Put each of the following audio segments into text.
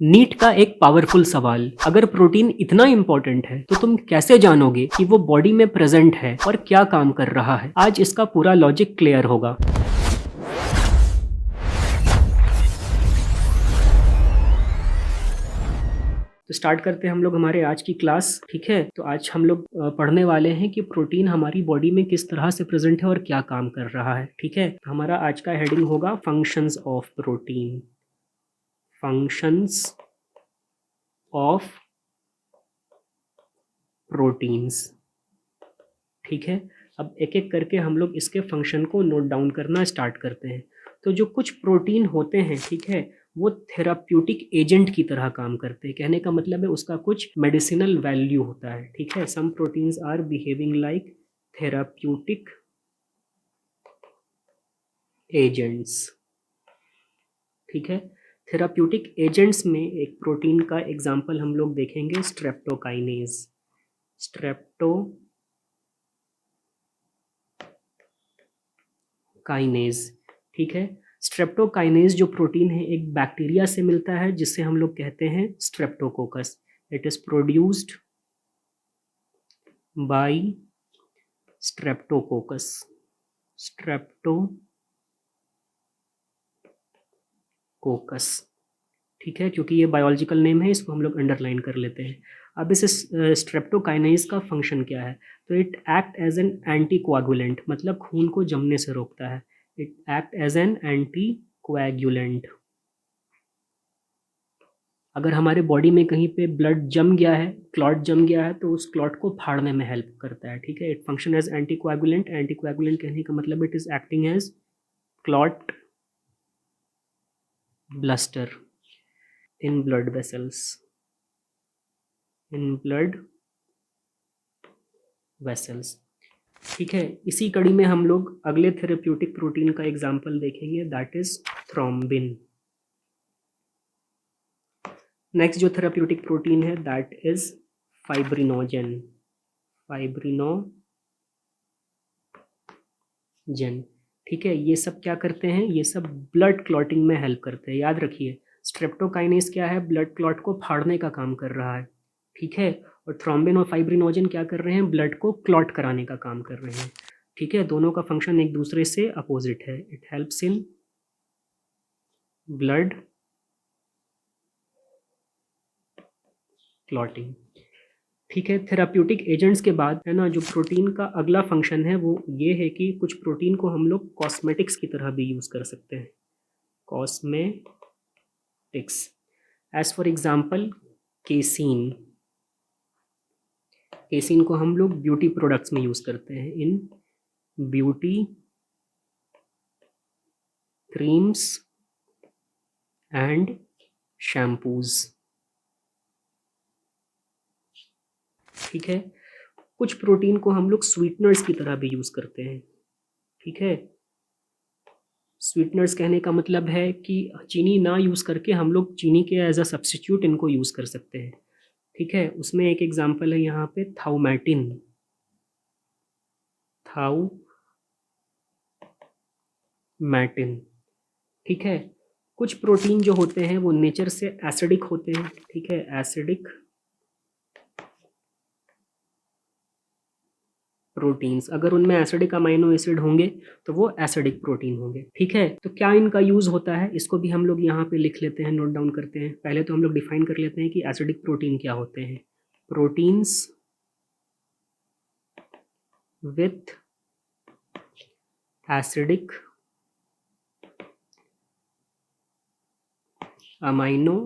NEET का एक powerful सवाल, अगर प्रोटीन इतना इंपॉर्टेंट है तो तुम कैसे जानोगे कि वो बॉडी में प्रेजेंट है और क्या काम कर रहा है। आज इसका पूरा लॉजिक क्लियर होगा। तो स्टार्ट करते हैं हम लोग हमारे आज की क्लास। ठीक है, तो आज हम लोग पढ़ने वाले हैं कि प्रोटीन हमारी बॉडी में किस तरह से प्रेजेंट है और क्या काम कर रहा है। ठीक है, तो हमारा आज का हेडिंग होगा functions of protein. Functions of proteins. ठीक है, अब एक एक करके हम लोग इसके फंक्शन को नोट डाउन करना स्टार्ट करते हैं। तो जो कुछ प्रोटीन होते हैं, ठीक है, वो थेराप्यूटिक एजेंट की तरह काम करते हैं। कहने का मतलब है उसका कुछ मेडिसिनल वैल्यू होता है। ठीक है, some proteins are behaving like therapeutic agents. ठीक है, थेराप्यूटिक एजेंट्स में एक प्रोटीन का एग्जाम्पल हम लोग देखेंगे, स्ट्रेप्टोकाइनेज। स्ट्रेप्टोकाइनेज, ठीक है, स्ट्रेप्टोकाइनेज जो प्रोटीन है एक बैक्टीरिया से मिलता है जिससे हम लोग कहते हैं Streptococcus. It is produced by streptococcus. Streptococcus, ठीक है, क्योंकि ये बायोलॉजिकल नेम है इसको हम लोग अंडरलाइन कर लेते हैं। अब इस स्ट्रेप्टोकाइनेज का फंक्शन क्या है? तो it act as an anticoagulant, मतलब खून को जमने से रोकता है। It act as an anticoagulant. अगर हमारे बॉडी में कहीं पे ब्लड जम गया है, क्लॉट जम गया है, तो उस क्लॉट को फाड़ने में हेल्प करता है। ठीक है, it function as anticoagulant. Anticoagulant कहने का मतलब it is acting as clot buster in blood vessels. ठीक है, इसी कड़ी में हम लोग अगले थेरेप्यूटिक प्रोटीन का एग्जाम्पल देखेंगे, दैट इज थ्रोम्बिन। नेक्स्ट जो थेरेप्यूटिक प्रोटीन है दैट इज फाइब्रिनोजन। ठीक है, ये सब क्या करते हैं? ये सब ब्लड क्लॉटिंग में हेल्प करते हैं। याद रखिए, स्ट्रेप्टोकाइनेज क्या है? ब्लड क्लॉट को फाड़ने का काम कर रहा है। ठीक है, और थ्रोम्बिन और फाइब्रिनोजन क्या कर रहे हैं? ब्लड को क्लॉट कराने का काम कर रहे हैं। ठीक है, दोनों का फंक्शन एक दूसरे से अपोजिट है। It helps in blood clotting. ठीक है, थेराप्यूटिक एजेंट्स के बाद है ना, जो प्रोटीन का अगला फंक्शन है वो ये है कि कुछ प्रोटीन को हम लोग कॉस्मेटिक्स की तरह भी यूज़ कर सकते हैं। Cosmetics, as for example casein. Casein को हम लोग ब्यूटी प्रोडक्ट्स में यूज़ करते हैं, in beauty creams and shampoos. ठीक है, कुछ प्रोटीन को हम लोग स्वीटनर्स की तरह भी यूज़ करते हैं। ठीक है, स्वीटनर्स कहने का मतलब है कि चीनी ना यूज़ करके हम लोग चीनी के एज अ सब्स्टिट्यूट इनको यूज़ कर सकते हैं। ठीक है, उसमें एक एग्जांपल है यहाँ पे थाउमैटिन। ठीक है, कुछ प्रोटीन जो होते हैं वो नेचर से एसिडिक होते हैं। ठीक है, एसिडिक प्रोटीन्स, अगर उनमें एसिडिक अमाइनो एसिड होंगे तो वो एसिडिक प्रोटीन होंगे। ठीक है, तो क्या इनका यूज़ होता है इसको भी हम लोग यहाँ पे लिख लेते हैं, नोट डाउन करते हैं। पहले तो हम लोग डिफाइन कर लेते हैं कि एसिडिक प्रोटीन क्या होते हैं। Proteins with acidic amino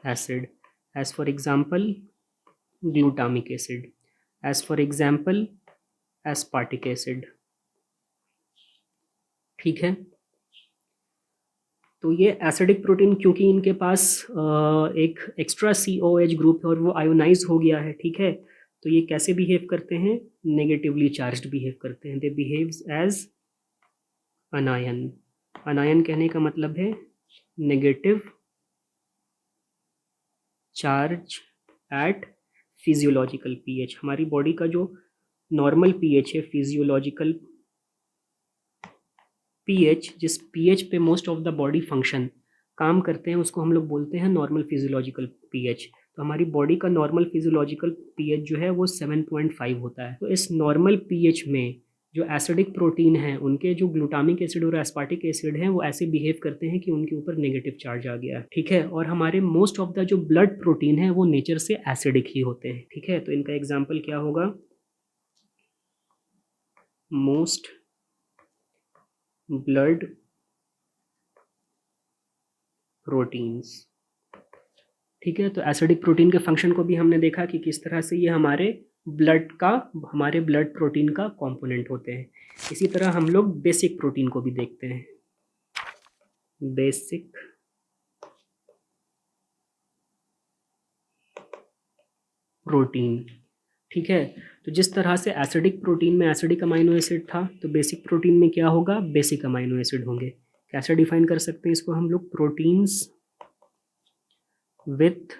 acid, as for example glutamic acid, as for example aspartic acid. ठीक है, तो ये एसिडिक प्रोटीन क्योंकि इनके पास एक एक्स्ट्रा COH ग्रुप है और वो आयोनाइज हो गया है। ठीक है, तो ये कैसे बिहेव करते हैं? नेगेटिवली चार्ज्ड बिहेव करते हैं। दे बिहेव्स एज अनायन। अनायन कहने का मतलब है negative charge at physiological pH। हमारी बॉडी का जो नॉर्मल pH है, फिजियोलॉजिकल pH, जिस pH पे most of the body function काम करते हैं उसको हम लोग बोलते हैं नॉर्मल फिजियोलॉजिकल पीएच। तो हमारी बॉडी का नॉर्मल फिजियोलॉजिकल पीएच जो है वो 7.5 होता है। तो इस नॉर्मल पीएच में जो एसिडिक प्रोटीन है उनके जो ग्लूटामिक एसिड और एस्पार्टिक एसिड हैं वो ऐसे बिहेव करते हैं कि उनके ऊपर नेगेटिव चार्ज आ गया है, ठीक है। और हमारे मोस्ट ऑफ द जो ब्लड प्रोटीन है वो नेचर से एसिडिक ही होते हैं, ठीक है। तो इनका एग्जाम्पल क्या होगा, मोस्ट ब्लड प्रोटीन्स, ठीक है। तो एसिडिक प्रोटीन के फंक्शन को भी हमने देखा कि किस तरह से ये हमारे ब्लड प्रोटीन का कंपोनेंट होते हैं। इसी तरह हम लोग बेसिक प्रोटीन को भी देखते हैं, बेसिक प्रोटीन, ठीक है। तो जिस तरह से एसिडिक प्रोटीन में एसिडिक अमाइनो एसिड था, तो बेसिक प्रोटीन में क्या होगा, बेसिक अमाइनो एसिड होंगे। कैसे डिफाइन कर सकते हैं इसको हम लोग, proteins with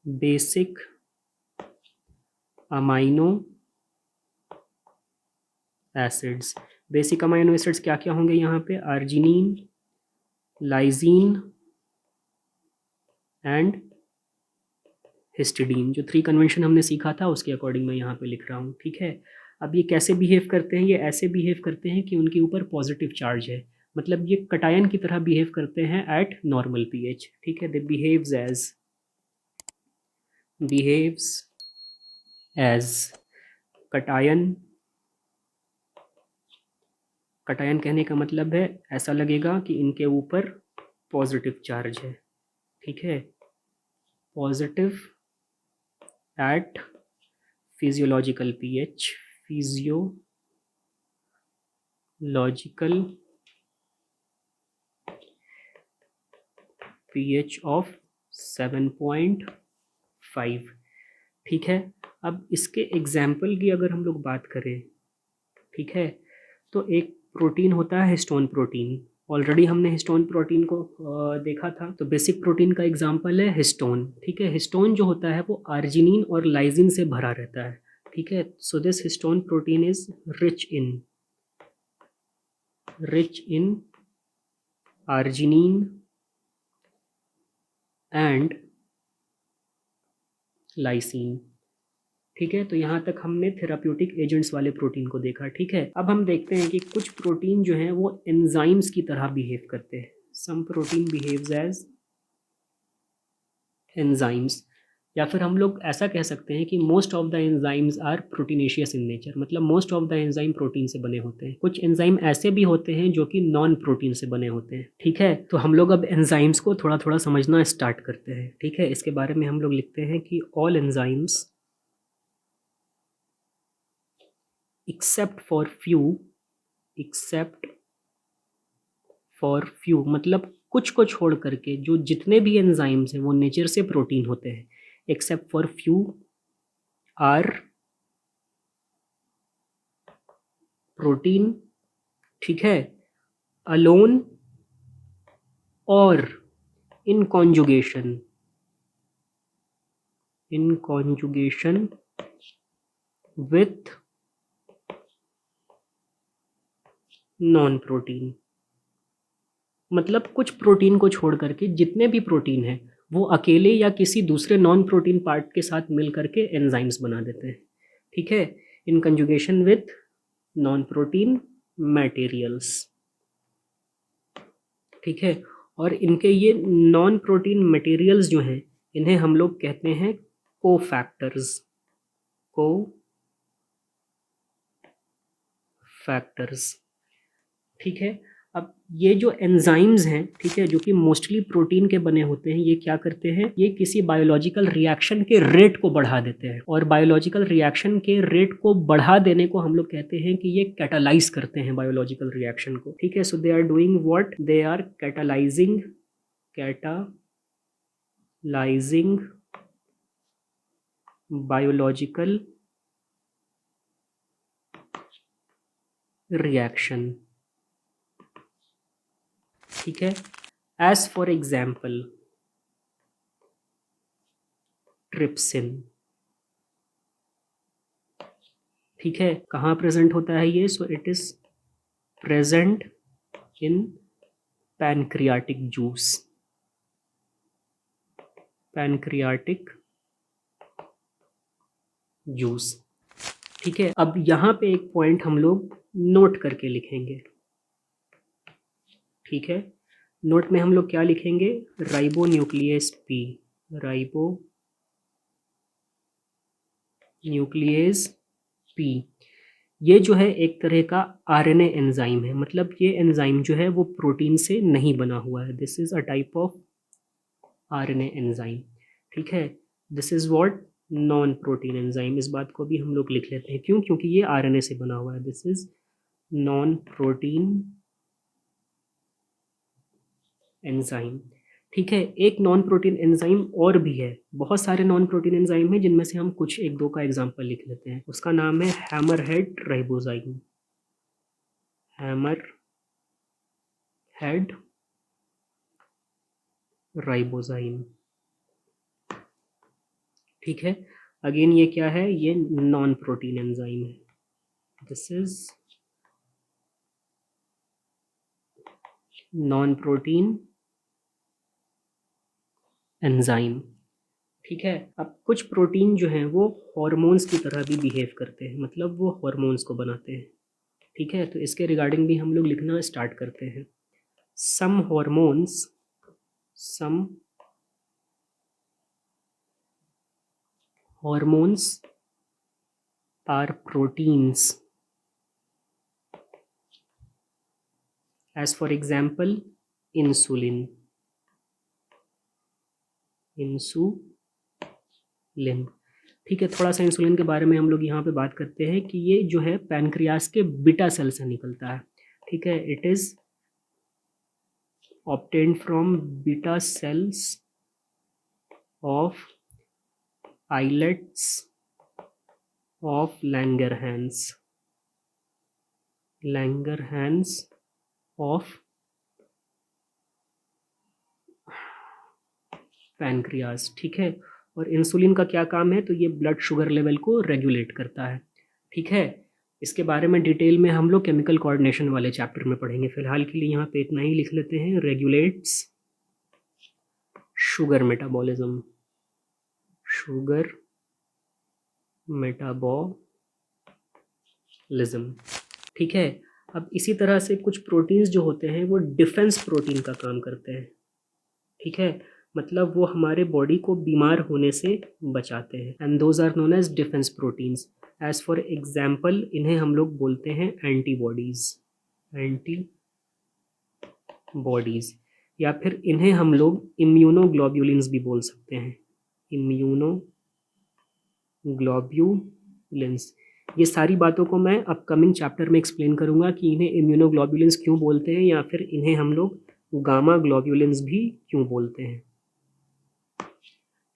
basic amino acids. Basic amino acids क्या क्या होंगे यहाँ पे, आर्जिनिन, लाइजीन एंड हिस्टिडीन। जो 3 कन्वेंशन हमने सीखा था उसके अकॉर्डिंग मैं यहाँ पे लिख रहा हूँ, ठीक है। अब ये कैसे बिहेव करते हैं, ये ऐसे बिहेव करते हैं कि उनके ऊपर पॉजिटिव चार्ज है, मतलब ये कटायन की तरह बिहेव करते हैं एट नॉर्मल पीएच, ठीक है। दे बिहेव्स एज कटायन। कटायन कहने का मतलब है ऐसा लगेगा कि इनके ऊपर पॉजिटिव चार्ज है, ठीक है, positive at physiological pH, physiological pH of 7.5, ठीक है। अब इसके एग्जाम्पल की अगर हम लोग बात करें, ठीक है, तो एक प्रोटीन होता है हिस्टोन प्रोटीन। ऑलरेडी हमने हिस्टोन प्रोटीन को देखा था। तो बेसिक प्रोटीन का एग्जाम्पल है हिस्टोन, ठीक है। हिस्टोन जो होता है वो आर्जिनिन और लाइजिन से भरा रहता है, ठीक है। So this histone protein is rich in arginine and lysine, ठीक है। तो यहाँ तक हमने थेराप्यूटिक एजेंट्स वाले प्रोटीन को देखा, ठीक है। अब हम देखते हैं कि कुछ प्रोटीन जो हैं वो एंजाइम्स की तरह बिहेव करते हैं। Some protein behaves as enzymes, या फिर हम लोग ऐसा कह सकते हैं कि most of the enzymes are proteinaceous in nature, मतलब most of the enzyme protein से बने होते हैं। कुछ एंजाइम ऐसे भी होते हैं जो कि नॉन प्रोटीन से बने होते हैं, ठीक है। तो हम लोग अब एंजाइम्स को थोड़ा थोड़ा समझना स्टार्ट करते हैं, ठीक है। इसके बारे में हम लोग लिखते हैं कि all enzymes except for few मतलब कुछ को छोड़ करके जो जितने भी एंजाइम्स हैं वो नेचर से प्रोटीन होते हैं। Except for few are protein, ठीक है, अलोन और in conjugation with non protein. मतलब कुछ प्रोटीन को छोड़ करके जितने भी प्रोटीन हैं वो अकेले या किसी दूसरे नॉन प्रोटीन पार्ट के साथ मिल करके एंजाइम्स बना देते हैं, ठीक है, in conjugation with non protein materials, ठीक है। और इनके ये नॉन प्रोटीन मटेरियल्स जो हैं इन्हें हम लोग कहते हैं कोफैक्टर्स, ठीक है। अब ये जो एंजाइम्स हैं, ठीक है, जो कि मोस्टली प्रोटीन के बने होते हैं, ये क्या करते हैं, ये किसी बायोलॉजिकल रिएक्शन के रेट को बढ़ा देते हैं। और बायोलॉजिकल रिएक्शन के रेट को बढ़ा देने को हम लोग कहते हैं कि ये कैटालाइज करते हैं बायोलॉजिकल रिएक्शन को, ठीक है। So they are doing what, they are catalysing biological reaction, ठीक है। एज फॉर एग्जाम्पल ट्रिप्सिन, ठीक है, कहाँ प्रेजेंट होता है ये, so it is present in pancreatic juice, pancreatic juice. ठीक है, अब यहाँ पे एक पॉइंट हम लोग नोट करके लिखेंगे। ठीक है, नोट में हम लोग क्या लिखेंगे, ribo nucleus P, ribo nucleus P, ये जो है एक तरह का आरएनए एंजाइम है, मतलब ये एंजाइम जो है वो प्रोटीन से नहीं बना हुआ है, this is a type of RNA enzyme. ठीक है, this is what, non protein enzyme. इस बात को भी हम लोग लिख लेते हैं, क्यों, क्योंकि ये आरएनए से बना हुआ है, this is non protein enzyme. ठीक है, एक नॉन प्रोटीन एंजाइम और भी है, बहुत सारे नॉन प्रोटीन एंजाइम हैं जिनमें से हम कुछ एक दो का एग्जांपल लिख लेते हैं। उसका नाम है hammerhead ribozyme, hammer head ribozyme. ठीक है, अगेन ये क्या है, ये नॉन प्रोटीन एंजाइम है, this is non protein enzyme. ठीक है, अब कुछ प्रोटीन जो हैं वो हॉर्मोन्स की तरह भी बिहेव करते हैं, मतलब वो हॉर्मोन्स को बनाते हैं। ठीक है, तो इसके रिगार्डिंग भी हम लोग लिखना स्टार्ट करते हैं। Some hormones, some hormones are proteins, as for example insulin, insulin. ठीक है, थोड़ा सा इंसुलिन के बारे में हम लोग यहाँ पे बात करते हैं कि ये जो है पैनक्रियास के बीटा सेल से निकलता है। ठीक है, it is obtained from beta cells of islets of Langerhans, Langerhans of pancreas. ठीक है, और इंसुलिन का क्या काम है, तो ये ब्लड शुगर लेवल को रेगुलेट करता है। ठीक है, इसके बारे में डिटेल में हम लोग केमिकल कोऑर्डिनेशन वाले चैप्टर में पढ़ेंगे, फिलहाल के लिए यहाँ पे इतना ही लिख लेते हैं, regulates sugar metabolism, sugar metabolism. ठीक है, अब इसी तरह से कुछ प्रोटीन्स जो होते हैं वो डिफेंस प्रोटीन का काम करते हैं। ठीक है, मतलब वो हमारे बॉडी को बीमार होने से बचाते हैं, and those are known as defence proteins. As for example इन्हें हम लोग बोलते हैं एंटीबॉडीज, एंटीबॉडीज, या फिर इन्हें हम लोग इम्यूनोग्लोब्यूलिन्स भी बोल सकते हैं, इम्यूनोग्लोब्यूलिन्स। ये सारी बातों को मैं अपकमिंग चैप्टर में एक्सप्लेन करूंगा कि इन्हें इम्यूनोग्लोब्यूलिन्स क्यों बोलते हैं, या फिर इन्हें हम लोग गामा ग्लोब्यूलिन्स भी क्यों बोलते हैं।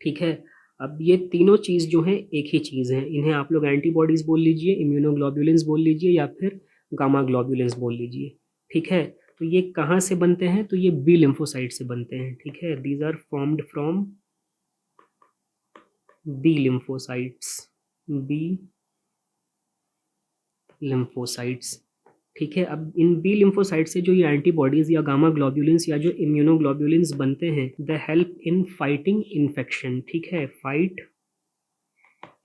ठीक है, अब ये तीनों चीज़ जो है एक ही चीज़ है, इन्हें आप लोग एंटीबॉडीज़ बोल लीजिए, इम्यूनोग्लोब्यूलिन्स बोल लीजिए, या फिर गामा ग्लोब्यूलिन्स बोल लीजिए। ठीक है, तो ये कहाँ से बनते हैं, तो ये बी लिम्फोसाइट से बनते हैं। ठीक है, these are formed from B lymphocytes, B lymphocytes. ठीक है, अब इन बी लिम्फोसाइट से जो ये एंटीबॉडीज़ या गामा ग्लोब्यूलिन्स या जो इम्यूनोग्लोब्यूलिन्स बनते हैं, the help in fighting infection. ठीक है, fight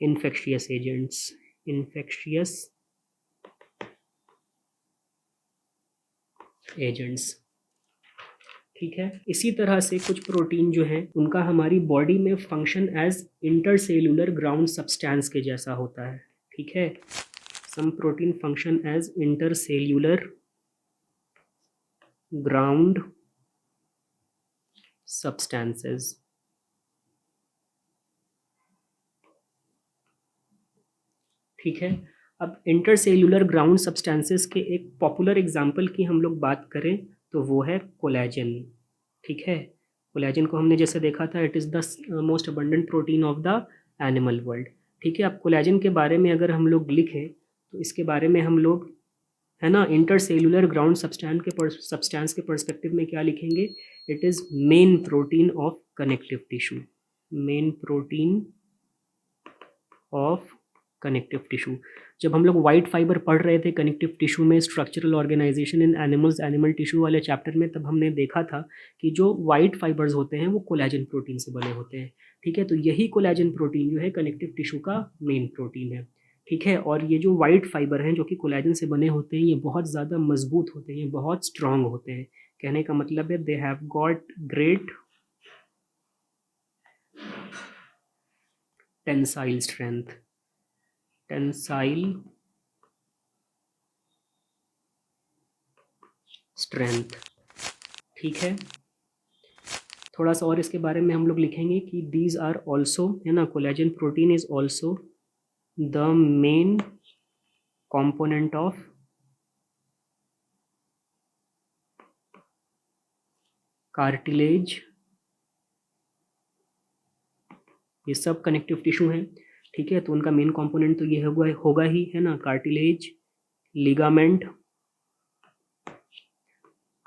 infectious agents, infectious agents. ठीक है, इसी तरह से कुछ प्रोटीन जो हैं उनका हमारी बॉडी में function as intercellular ground substance के जैसा होता है। ठीक है, some protein function as intercellular ground substances। ठीक है, अब इंटरसेल्यूलर ग्राउंड सब्सटेंसेस के एक पॉपुलर एग्जांपल की हम लोग बात करें तो वो है कोलेजन। ठीक है, कोलेजन को हमने जैसे देखा था, it is the most abundant protein of the animal world. ठीक है, अब कोलेजन के बारे में अगर हम लोग लिखें तो इसके बारे में हम लोग, है ना, इंटरसेल्यूलर ग्राउंड सब्सटेंस के पर्सपेक्टिव में क्या लिखेंगे, it is main protein of connective tissue, main protein of connective tissue. जब हम लोग वाइट फाइबर पढ़ रहे थे कनेक्टिव टिश्यू में स्ट्रक्चरल ऑर्गेनाइजेशन इन एनिमल्स, एनिमल टिश्यू वाले चैप्टर में, तब हमने देखा था कि जो वाइट फाइबर्स होते हैं वो कोलेजन प्रोटीन से बने होते हैं। ठीक है, तो यही कोलेजन प्रोटीन जो है कनेक्टिव टिश्यू का मेन प्रोटीन है। ठीक है, और ये जो वाइट फाइबर हैं जो कि कोलेजन से बने होते हैं, ये बहुत ज़्यादा मजबूत होते हैं, ये बहुत स्ट्रांग होते हैं। कहने का मतलब है they have got great tensile strength, tensile strength. ठीक है, थोड़ा सा और इसके बारे में हम लोग लिखेंगे कि दीज आर ऑल्सो, है ना, collagen protein is also the main component of cartilage। ये सब कनेक्टिव टिश्यू हैं। ठीक है, तो उनका मेन कंपोनेंट तो ये होगा ही, है ना, cartilage, ligament,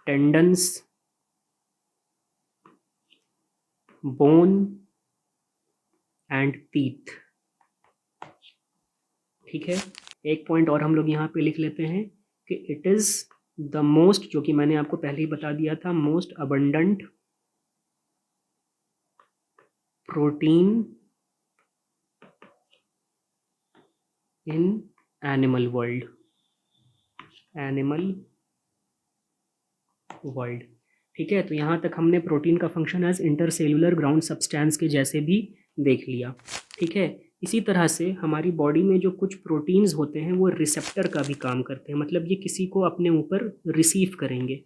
tendons, bone and teeth. ठीक है, एक पॉइंट और हम लोग यहाँ पे लिख लेते हैं कि इट इज द मोस्ट, जो कि मैंने आपको पहले ही बता दिया था, most abundant protein in animal world, animal world. ठीक है, तो यहाँ तक हमने प्रोटीन का function as intercellular ground substance के जैसे भी देख लिया। ठीक है, इसी तरह से हमारी बॉडी में जो कुछ प्रोटीन्स होते हैं वो रिसेप्टर का भी काम करते हैं, मतलब ये किसी को अपने ऊपर रिसीव करेंगे।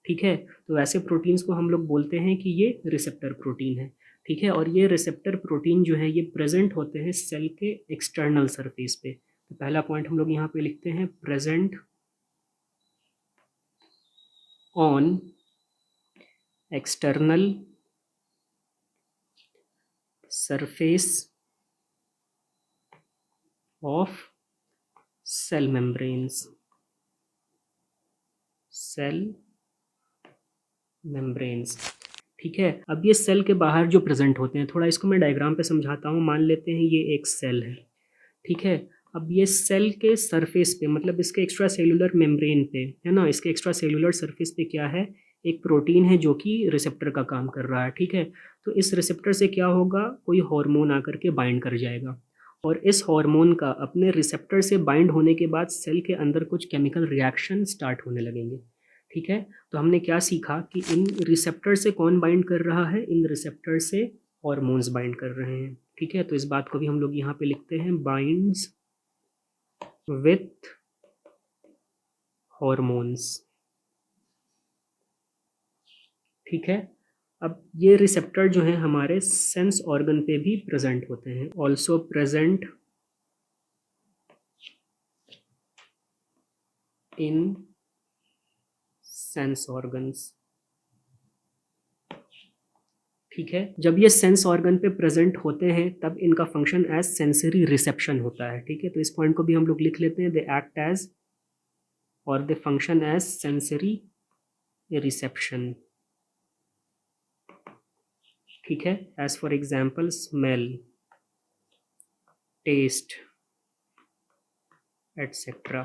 ठीक है, तो ऐसे प्रोटीन्स को हम लोग बोलते हैं कि ये रिसेप्टर प्रोटीन है। ठीक है, और ये रिसेप्टर प्रोटीन जो है ये प्रेजेंट होते हैं सेल के एक्सटर्नल सरफेस पे। तो पहला पॉइंट हम लोग यहाँ पे लिखते हैं, present on external surface of cell membranes, cell membranes। ठीक है, अब ये सेल के बाहर जो प्रेजेंट होते हैं, थोड़ा इसको मैं डायग्राम पे समझाता हूँ। मान लेते हैं ये एक सेल है। ठीक है, अब ये सेल के सरफेस पे, मतलब इसके एक्स्ट्रा सेलुलर मेम्ब्रेन पे, है ना, इसके एक्स्ट्रा सेलुलर सरफेस पे क्या है, एक प्रोटीन है जो कि रिसेप्टर का काम कर रहा है। ठीक है, तो इस रिसेप्टर से क्या होगा, कोई हार्मोन आकर के बाइंड कर जाएगा, और इस हार्मोन का अपने रिसेप्टर से बाइंड होने के बाद सेल के अंदर कुछ केमिकल रिएक्शन स्टार्ट होने लगेंगे। ठीक है, तो हमने क्या सीखा कि इन रिसेप्टर से कौन बाइंड कर रहा है, इन रिसेप्टर से हार्मोन्स बाइंड कर रहे हैं। ठीक है, तो इस बात को भी हम लोग यहाँ पे लिखते हैं, बाइंड्स विथ हॉर्मोन्स। ठीक है, अब ये रिसेप्टर जो है हमारे सेंस ऑर्गन पे भी प्रेजेंट होते हैं, also present in sense organs. ठीक है, जब ये सेंस ऑर्गन पे प्रेजेंट होते हैं तब इनका फंक्शन एज सेंसरी रिसेप्शन होता है। ठीक है, तो इस पॉइंट को भी हम लोग लिख लेते हैं, दे एक्ट एज और they function as sensory reception. ठीक है, as for example smell, taste etcetera.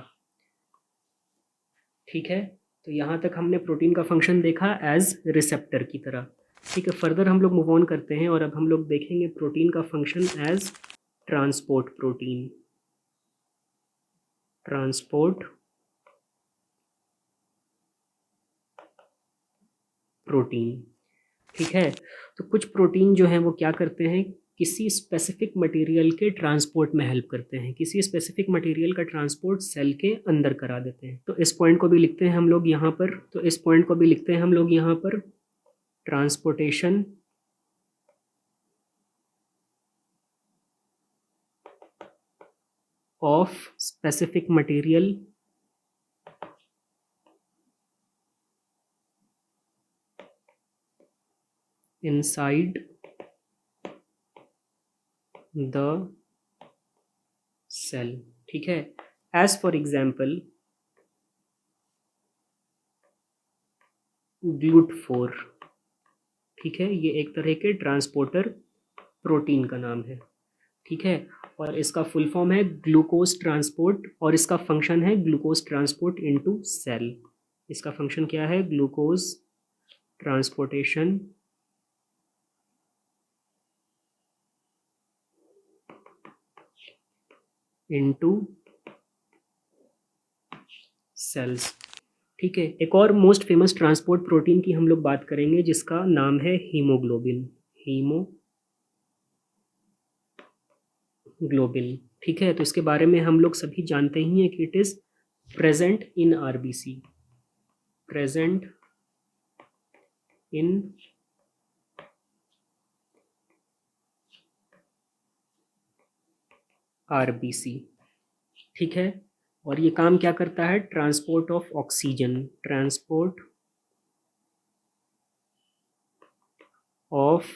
ठीक है, तो यहाँ तक हमने प्रोटीन का फंक्शन देखा एज रिसेप्टर की तरह। ठीक है, फर्दर हम लोग मूव ऑन करते हैं और अब हम लोग देखेंगे प्रोटीन का function as transport protein, transport protein. ठीक है, तो कुछ प्रोटीन जो हैं वो क्या करते हैं, किसी स्पेसिफिक मटेरियल के ट्रांसपोर्ट में हेल्प करते हैं, किसी स्पेसिफिक मटेरियल का ट्रांसपोर्ट सेल के अंदर करा देते हैं। तो इस पॉइंट को भी लिखते हैं हम लोग यहाँ पर, transportation of specific material inside the cell। ठीक है, एज फॉर एग्जाम्पल GLUT4। ठीक है, ये एक तरह के ट्रांसपोर्टर प्रोटीन का नाम है। ठीक है, और इसका फुल फॉर्म है ग्लूकोज ट्रांसपोर्ट, और इसका फंक्शन है ग्लूकोज ट्रांसपोर्ट इनटू सेल। इसका फंक्शन क्या है? Glucose transportation into cells. ठीक है, एक और मोस्ट फेमस ट्रांसपोर्ट प्रोटीन की हम लोग बात करेंगे जिसका नाम है हीमोग्लोबिन। हीमोग्लोबिन, ठीक है, तो इसके बारे में हम लोग सभी जानते ही हैं कि it is present in RBC, present in RBC. ठीक है, और ये काम क्या करता है? Transport of oxygen, transport of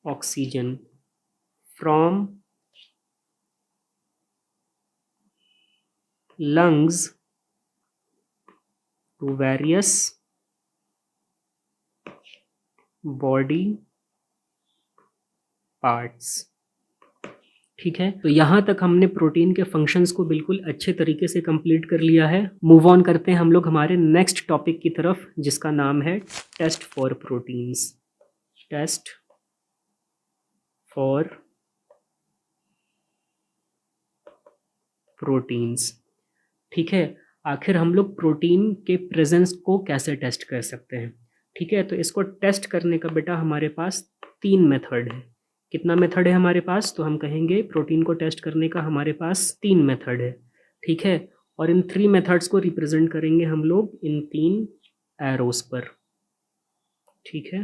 oxygen from lungs to various body parts। ठीक है, तो यहाँ तक हमने प्रोटीन के फंक्शंस को बिल्कुल अच्छे तरीके से कंप्लीट कर लिया है। मूव ऑन करते हैं हम लोग हमारे नेक्स्ट टॉपिक की तरफ जिसका नाम है test for proteins. Test for proteins. ठीक है, आखिर हम लोग प्रोटीन के प्रेजेंस को कैसे टेस्ट कर सकते हैं? ठीक है, तो इसको टेस्ट करने का बेटा हमारे पास 3 मेथड है। कितना मेथड है हमारे पास? तो हम कहेंगे प्रोटीन को टेस्ट करने का हमारे पास 3 मेथड है। ठीक है, और इन 3 मेथड्स को रिप्रेजेंट करेंगे हम लोग इन 3 एरोस पर। ठीक है,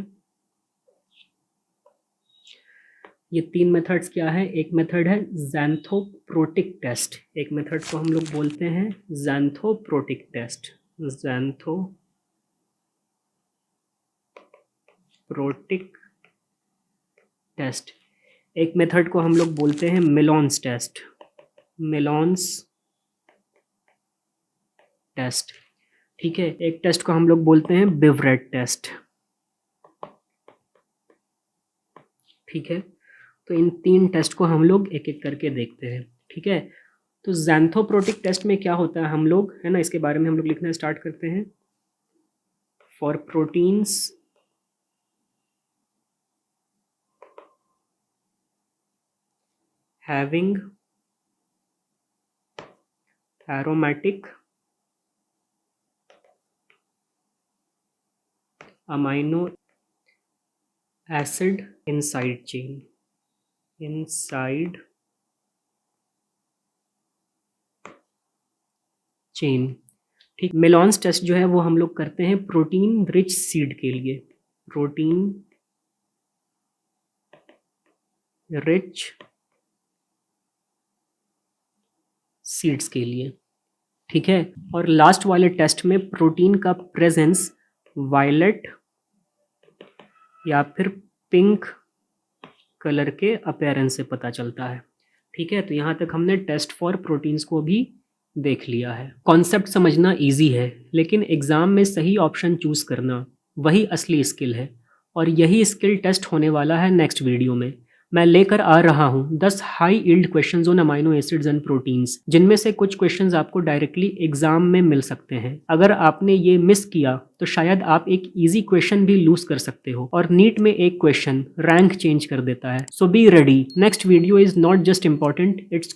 ये 3 मेथड्स क्या है? एक मेथड है ज़ैंथोप्रोटिक टेस्ट, एक मेथड को हम लोग बोलते हैं ज़ैंथोप्रोटिक टेस्ट, ज़ैंथोप्रोटिक टेस्ट। एक मेथड को हम लोग बोलते हैं मेलॉन्स टेस्ट, मेलॉन्स टेस्ट। ठीक है, एक टेस्ट को हम लोग बोलते हैं बिवरेट टेस्ट। ठीक है, तो इन 3 टेस्ट को हम लोग एक एक करके देखते हैं। ठीक है, तो ज़ैंथोप्रोटिक टेस्ट में क्या होता है हम लोग, है ना, इसके बारे में हम लोग लिखना स्टार्ट करते हैं। For proteins having aromatic amino acid inside chain, inside chain. ठीक, मेलॉन्स टेस्ट जो है वो हम लोग करते हैं प्रोटीन रिच सीड के लिए, प्रोटीन रिच सीड्स के लिए। ठीक है, और लास्ट वाले टेस्ट में प्रोटीन का प्रेजेंस वायलेट या फिर पिंक कलर के अपीयरेंस से पता चलता है। ठीक है, तो यहाँ तक हमने टेस्ट फॉर प्रोटीन्स को भी देख लिया है। कॉन्सेप्ट समझना इजी है, लेकिन एग्ज़ाम में सही ऑप्शन चूज करना वही असली स्किल है, और यही स्किल टेस्ट होने वाला है नेक्स्ट वीडियो में। मैं लेकर आ रहा हूँ 10 high yield questions on amino acids and proteins, जिनमें से कुछ क्वेश्चंस आपको डायरेक्टली एग्जाम में मिल सकते हैं। अगर आपने ये मिस किया तो शायद आप एक इजी क्वेश्चन भी लूज कर सकते हो, और नीट में एक क्वेश्चन रैंक चेंज कर देता है। So be ready, next video is not just important, it's